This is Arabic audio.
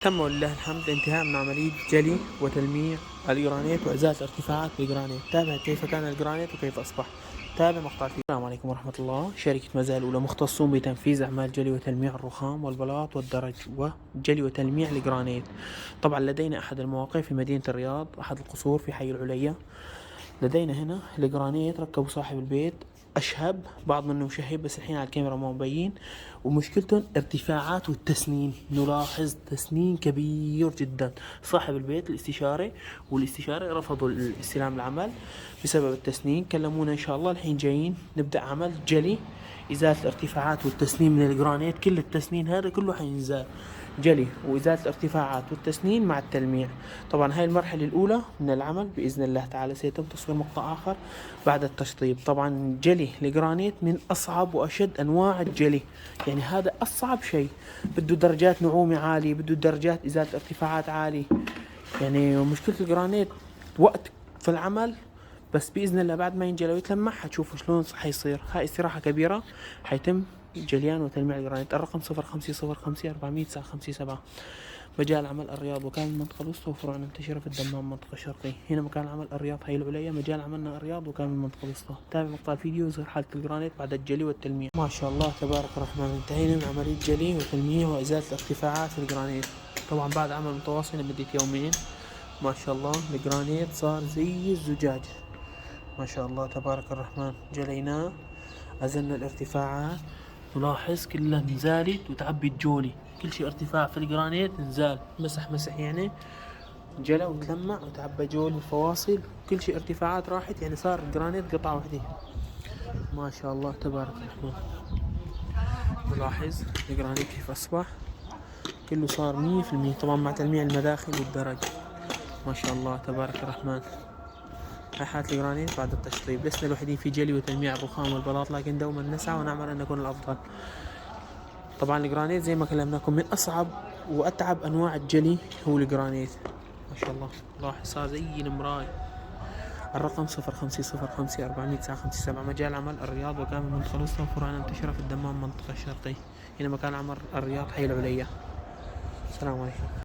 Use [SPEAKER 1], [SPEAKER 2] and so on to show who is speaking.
[SPEAKER 1] تم ولله الحمد الانتهاء من عملية جلي وتلميع الجرانيت وإزالة ارتفاعات بالجرانيت. تابع كيف كان الجرانيت وكيف أصبح. تابع مقطع الفيديو. السلام عليكم ورحمة الله. شركة مزال الأولى مختصون بتنفيذ أعمال جلي وتلميع الرخام والبلاط والدرج وجلي وتلميع الجرانيت. طبعا لدينا أحد المواقع في مدينة الرياض، أحد القصور في حي العليا. لدينا هنا الجرانيت ركبوا صاحب البيت أشهب، بعض منه مشهب بس الحين على الكاميرا ما مبين. ومشكلتهم ارتفاعات والتسنين، نلاحظ تسنين كبير جدا. صاحب البيت والاستشاري رفضوا استلام العمل بسبب التسنين. كلمونا إن شاء الله الحين جايين نبدأ عمل جلي، إزالة الارتفاعات والتسنين من الجرانيت. كل التسنين هذا كله حينزال جلي وإزالة الارتفاعات والتسنين مع التلميع. طبعا هاي المرحلة الأولى من العمل بإذن الله تعالى. سيتم تصوير مقطع آخر بعد التشطيب. طبعا جلي الجرانيت من أصعب وأشد أنواع الجلي، يعني هذا أصعب شيء. بده درجات نعومة عالية، بده درجات إزالة ارتفاعات عالية. يعني مشكلة الجرانيت وقت في العمل، بس بإذن الله بعد ما ينجلى ويتلمع حتشوفوا شلون حيصير. هاي استراحة كبيرة حيتم جليان وتلميع الجرانيت. الرقم 0505-457. مجال عمل الرياض وكان المنطقة الوسطى وفروعنا منتشرة في الدمام المنطقة الشرقية. هنا مكان عمل الرياض حي العليا، مجال عملنا الرياض وكان المنطقة الوسطى. تابع مقطع الفيديو وزر حالة الجرانيت بعد الجلي والتلميع. ما شاء الله تبارك الرحمن، انتهينا من عملية جلي وتلميع وإزالة الارتفاعات في الجرانيت. طبعا بعد عمل متواصل لمدة يومين ما شاء الله الجرانيت صار زي الزجاج. ما شاء الله تبارك الرحمن. جليناه، أزلنا الارتفاعات، نلاحظ كلها نزالت وتعبي جولي. كل شيء ارتفاع في الجرانيت نزال، مسح يعني جلى وتلمع وتعبى جول الفواصل. كل شيء ارتفاعات راحت، يعني صار الجرانيت قطعة واحدة. ما شاء الله تبارك الرحمن. نلاحظ الجرانيت كيف أصبح كله صار 100%. طبعا مع تلميع المداخل والدرج. ما شاء الله تبارك الرحمن. هاي حالة الجرانيت بعد التشطيب. لسنا الوحيدين في جلي وتلميع الرخام والبلاط، لكن دوما نسعى ونعمل أن نكون الأفضل. طبعا الجرانيت زي ما كلمناكم من أصعب وأتعب أنواع الجلي هو الجرانيت. ما شاء الله لاحظ صار زي المراي. الرقم 0505-457. مجال عمل الرياض وكان من منطقة الوسطى وفروعنا منتشرة في الدمام المنطقة الشرقية. هنا مكان عمل الرياض حي العليا. السلام عليكم.